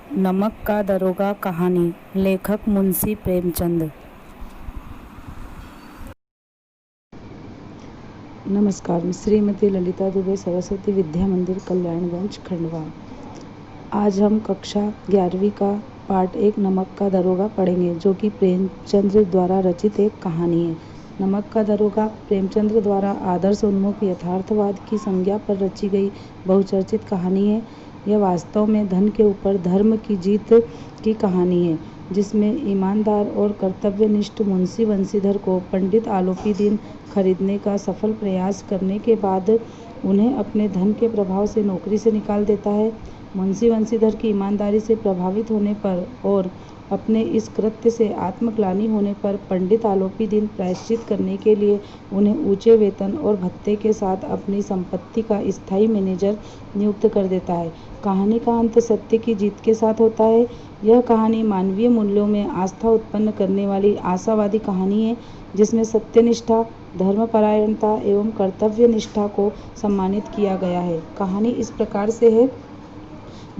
नमक का दरोगा कहानी। लेखक मुंशी प्रेमचंद। नमस्कार। मैं श्रीमती ललिता दुबे, सरस्वती विद्या मंदिर, कल्याणगंज, खंडवा। आज हम कक्षा 11वीं का पाठ 1 नमक का दरोगा पढ़ेंगे, जो कि प्रेमचंद द्वारा रचित एक कहानी है। नमक का दरोगा प्रेमचंद द्वारा आदर्श उन्मुख यथार्थवाद की संज्ञा पर रची गई बहुचर्चित कहानी है। यह वास्तव में धन के ऊपर धर्म की जीत की कहानी है, जिसमें ईमानदार और कर्तव्यनिष्ठ मुंशी बंशीधर को पंडित आलोपीदीन खरीदने का सफल प्रयास करने के बाद उन्हें अपने धन के प्रभाव से नौकरी से निकाल देता है। मुंशी बंशीधर की ईमानदारी से प्रभावित होने पर और अपने इस कृत्य से आत्मग्लानि होने पर पंडित आलोपीदीन प्रायश्चित करने के लिए उन्हें ऊंचे वेतन और भत्ते के साथ अपनी संपत्ति का स्थायी मैनेजर नियुक्त कर देता है। कहानी का अंत सत्य की जीत के साथ होता है। यह कहानी मानवीय मूल्यों में आस्था उत्पन्न करने वाली आशावादी कहानी है, जिसमें सत्यनिष्ठा, धर्मपरायणता एवं कर्तव्य निष्ठा को सम्मानित किया गया है। कहानी इस प्रकार से है।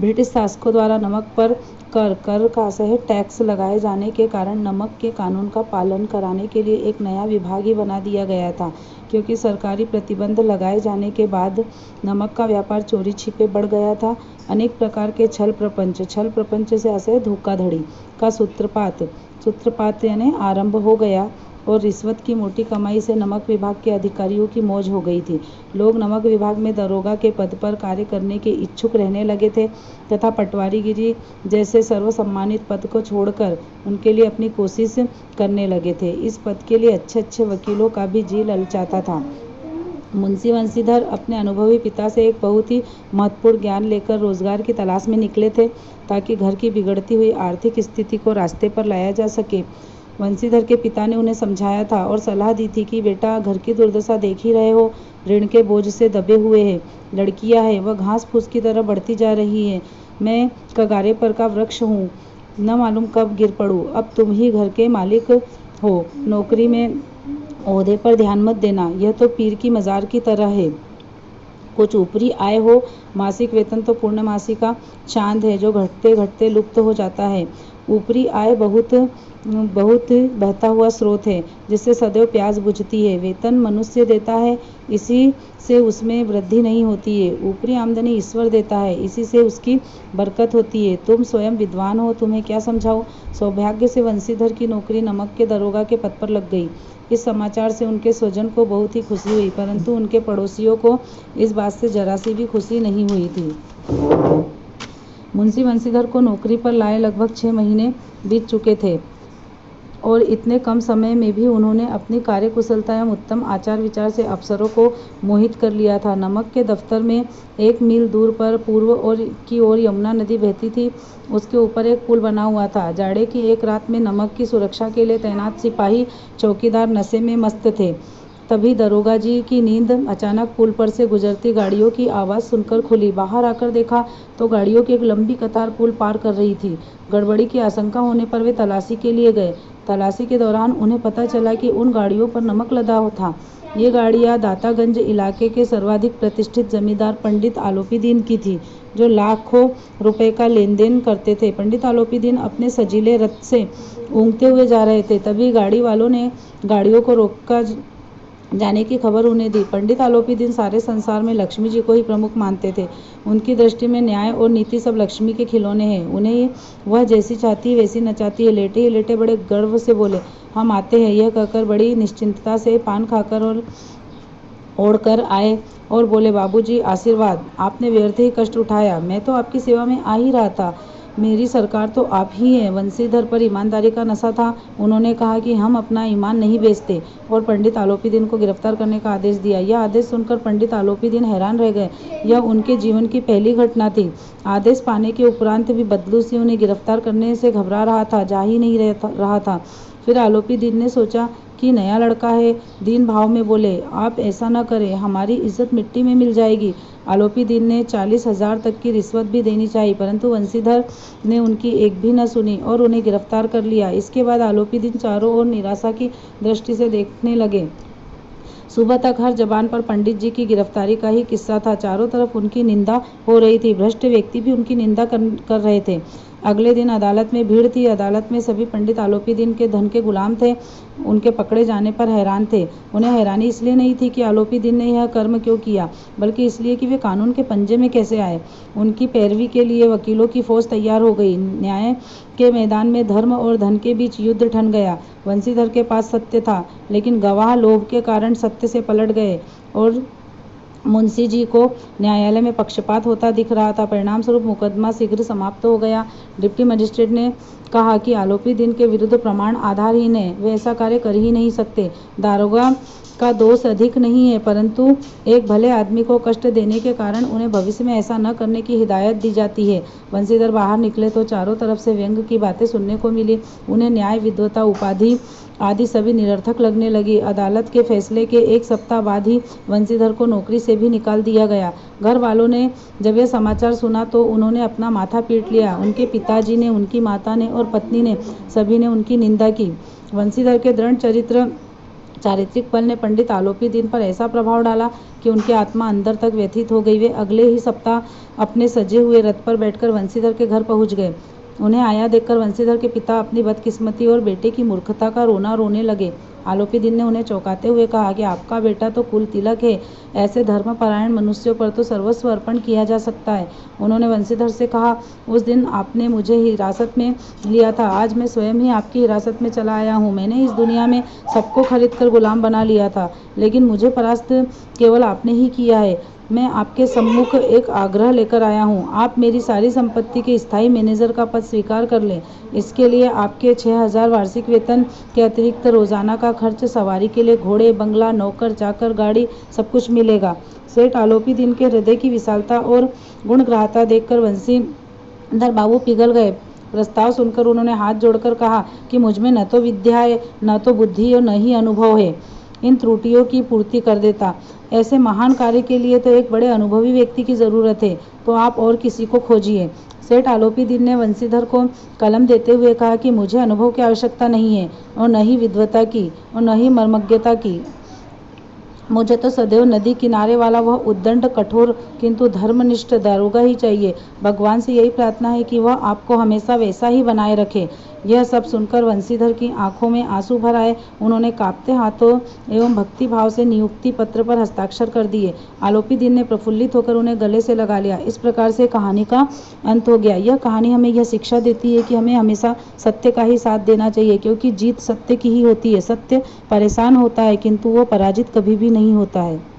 ब्रिटिश शासकों द्वारा नमक पर कर का असह टैक्स लगाए जाने के कारण नमक के कानून का पालन कराने के लिए एक नया विभाग ही बना दिया गया था, क्योंकि सरकारी प्रतिबंध लगाए जाने के बाद नमक का व्यापार चोरी छिपे बढ़ गया था। अनेक प्रकार के छल प्रपंच से असह धोखाधड़ी का सूत्रपात यानी आरंभ हो गया और रिश्वत की मोटी कमाई से नमक विभाग के अधिकारियों की मौज हो गई थी। लोग नमक विभाग में दरोगा के पद पर कार्य करने के इच्छुक रहने लगे थे तथा पटवारीगिरी जैसे सर्वसम्मानित पद को छोड़कर उनके लिए अपनी कोशिश करने लगे थे। इस पद के लिए अच्छे वकीलों का भी जी ललचाता था। मुंशी बंशीधर अपने अनुभवी पिता से एक बहुत ही महत्वपूर्ण ज्ञान लेकर रोजगार की तलाश में निकले थे, ताकि घर की बिगड़ती हुई आर्थिक स्थिति को रास्ते पर लाया जा सके। बंशीधर के पिता ने उन्हें समझाया था और सलाह दी थी कि बेटा, घर की दुर्दशा देख ही रहे हो, ऋण के बोझ से दबे हुए हैं, लड़कियां हैं, वह घास फूस की तरह बढ़ती जा रही है। मैं कगारे पर का वृक्ष हूँ, न मालूम कब गिर पड़ूं। अब तुम ही घर के मालिक हो, नौकरी में ओहदे पर ध्यान मत देना, यह तो पीर की मजार की तरह है। कुछ ऊपरी आय हो, मासिक वेतन तो पूर्णमासी का चांद है जो घटते घटते लुप्त हो जाता है। ऊपरी आय बहुत बहता हुआ स्रोत है, जिससे सदैव प्यास बुझती है। वेतन मनुष्य देता है, इसी से उसमें वृद्धि नहीं होती है। ऊपरी आमदनी ईश्वर देता है, इसी से उसकी बरकत होती है। तुम स्वयं विद्वान हो, तुम्हें क्या समझाऊं। सौभाग्य से बंशीधर की नौकरी नमक के दरोगा के पद पर लग गई। इस समाचार से उनके स्वजन को बहुत ही खुशी हुई, परंतु उनके पड़ोसियों को इस बात से जरा सी भी खुशी नहीं हुई थी। मुंशी बंशीधर को नौकरी पर लाए लगभग 6 महीने बीत चुके थे और इतने कम समय में भी उन्होंने अपनी कार्यकुशलता एवं उत्तम आचार विचार से अफसरों को मोहित कर लिया था। नमक के दफ्तर में 1 मील दूर पर पूर्व की ओर यमुना नदी बहती थी। उसके ऊपर एक पुल बना हुआ था। जाड़े की एक रात में नमक की सुरक्षा के लिए तैनात सिपाही चौकीदार नशे में मस्त थे। तभी दरोगा जी की नींद अचानक पुल पर से गुजरती गाड़ियों की आवाज़ सुनकर खुली। बाहर आकर देखा तो गाड़ियों की एक लंबी कतार पुल पार कर रही थी। गड़बड़ी की आशंका होने पर वे तलाशी के लिए गए। तलाशी के दौरान उन्हें पता चला कि उन गाड़ियों पर नमक लदा था। ये गाड़ियां दातागंज इलाके के सर्वाधिक प्रतिष्ठित जमींदार पंडित आलोपीदीन की थी, जो लाखों रुपए का लेन देन करते थे। पंडित आलोपीदीन अपने सजीले रथ से ऊँघते हुए जा रहे थे। तभी गाड़ी वालों ने गाड़ियों को रोका जाने की खबर उन्हें दी। पंडित आलोपीदीन सारे संसार में लक्ष्मी जी को ही प्रमुख मानते थे। उनकी दृष्टि में न्याय और नीति सब लक्ष्मी के खिलौने हैं। उन्हें वह जैसी चाहती है वैसी नचाती है। लेटे ही लेटे बड़े गर्व से बोले, हम आते हैं। यह कहकर बड़ी निश्चिंतता से पान खाकर और ओढ़कर आए और बोले, बाबूजी आशीर्वाद, आपने व्यर्थ ही कष्ट उठाया, मैं तो आपकी सेवा में आ ही रहा था। मेरी सरकार तो आप ही हैं। बंशीधर पर ईमानदारी का नशा था। उन्होंने कहा कि हम अपना ईमान नहीं बेचते और पंडित आलोपीदीन को गिरफ्तार करने का आदेश दिया। यह आदेश सुनकर पंडित आलोपीदीन हैरान रह गए। यह उनके जीवन की पहली घटना थी। आदेश पाने के उपरांत भी बदलू सिंह उन्हें गिरफ्तार करने से घबरा रहा था, जा ही नहीं रहा था। फिर आलोपीदीन ने सोचा कि नया लड़का है, दीन भाव में बोले, आप ऐसा न करें, हमारी इज्जत मिट्टी में मिल जाएगी। आलोपीदीन ने 40,000 तक की रिश्वत भी देनी चाहिए, परंतु बंशीधर ने उनकी एक भी न सुनी और उन्हें गिरफ्तार कर लिया। इसके बाद आलोपीदीन चारों ओर निराशा की दृष्टि से देखने लगे। सुबह तक हर जबान पर पंडित जी की गिरफ्तारी का ही किस्सा था। चारों तरफ उनकी निंदा हो रही थी। भ्रष्ट व्यक्ति भी उनकी निंदा कर रहे थे। अगले दिन अदालत में भीड़ थी। अदालत में सभी पंडित आलोपी दिन के धन के गुलाम थे। उनके पकड़े जाने पर हैरान थे। उन्हें हैरानी इसलिए नहीं थी कि आलोपी दिन ने यह कर्म क्यों किया, बल्कि इसलिए कि वे कानून के पंजे में कैसे आए। उनकी पैरवी के लिए वकीलों की फौज तैयार हो गई। न्याय के मैदान में धर्म और धन के बीच युद्ध ठन गया। वंशीधर के पास सत्य था, लेकिन गवाह लोभ के कारण सत्य से पलट गए और मुंशी जी को न्यायालय में पक्षपात होता दिख रहा था। परिणाम स्वरूप मुकदमा शीघ्र समाप्त हो गया। डिप्टी मजिस्ट्रेट ने कहा कि आलोपी दिन के विरुद्ध प्रमाण आधारहीन है, वे ऐसा कार्य कर ही नहीं सकते। दारोगा का दोष अधिक नहीं है, परंतु एक भले आदमी को कष्ट देने के कारण उन्हें भविष्य में ऐसा न करने की हिदायत दी जाती है। वंशीधर बाहर निकले तो चारों तरफ से व्यंग की बातें सुनने को मिली। उन्हें न्याय, विद्वता, उपाधि आदि सभी निरर्थक लगने लगी। अदालत के फैसले के एक सप्ताह बाद ही वंशीधर को नौकरी से भी निकाल दिया गया। घर वालों ने जब यह समाचार सुना तो उन्होंने अपना माथा पीट लिया। उनके पिताजी ने, उनकी माता ने और पत्नी ने, सभी ने उनकी निंदा की। वंशीधर के दृढ़ चारित्रिक बल ने पंडित आलोपी दिन पर ऐसा प्रभाव डाला कि उनकी आत्मा अंदर तक व्यथित हो गई। वे अगले ही सप्ताह अपने सजे हुए रथ पर बैठकर वंशीधर के घर पहुंच गए। उन्हें आया देखकर वंशीधर के पिता अपनी बदकिस्मती और बेटे की मूर्खता का रोना रोने लगे। आलोपी दिन ने उन्हें चौंकाते हुए कहा कि आपका बेटा तो कुल तिलक है, ऐसे धर्मपरायण मनुष्यों पर तो सर्वस्व अर्पण किया जा सकता है। उन्होंने वंशीधर से कहा, उस दिन आपने मुझे हिरासत में लिया था, आज मैं स्वयं ही आपकी हिरासत में चला आया हूँ। मैंने इस दुनिया में सबको खरीद कर गुलाम बना लिया था, लेकिन मुझे परास्त केवल आपने ही किया है। मैं आपके सम्मुख एक आग्रह लेकर आया हूँ। आप मेरी सारी संपत्ति के स्थायी मैनेजर का पद स्वीकार कर लें। इसके लिए आपके 6,000 वार्षिक वेतन के अतिरिक्त रोजाना का खर्च, सवारी के लिए घोड़े, बंगला, नौकर चाकर, गाड़ी, सब कुछ मिलेगा। सेठ आलोपी दिन के हृदय की विशालता और गुणग्राहता देखकर वंशीधर बाबू पिघल गए। प्रस्ताव सुनकर उन्होंने हाथ जोड़कर कहा कि मुझमें न तो विद्या है, न तो बुद्धि और न ही अनुभव है। इन त्रुटियों की पूर्ति कर देता। ऐसे महान कार्य के लिए तो एक बड़े अनुभवी व्यक्ति की जरूरत है, तो आप और किसी को खोजिए। सेठ आलोपी दिन ने वंशीधर को कलम देते हुए कहा कि मुझे अनुभव की आवश्यकता नहीं है, और न ही विद्वता की, और न ही मर्मज्ञता की। मुझे तो सदैव नदी किनारे वाला वह उद्दंड, कठोर किंतु धर्मनिष्ठ दारोगा ही चाहिए। भगवान से यही प्रार्थना है कि वह आपको हमेशा वैसा ही बनाए रखे। यह सब सुनकर वंशीधर की आंखों में आंसू भर आए। उन्होंने कांपते हाथों एवं भक्ति भाव से नियुक्ति पत्र पर हस्ताक्षर कर दिए। आलोपी दिन ने प्रफुल्लित होकर उन्हें गले से लगा लिया। इस प्रकार से कहानी का अंत हो गया। यह कहानी हमें यह शिक्षा देती है कि हमें हमेशा सत्य का ही साथ देना चाहिए, क्योंकि जीत सत्य की ही होती है। सत्य परेशान होता है, किंतु वो पराजित कभी भी नहीं होता है।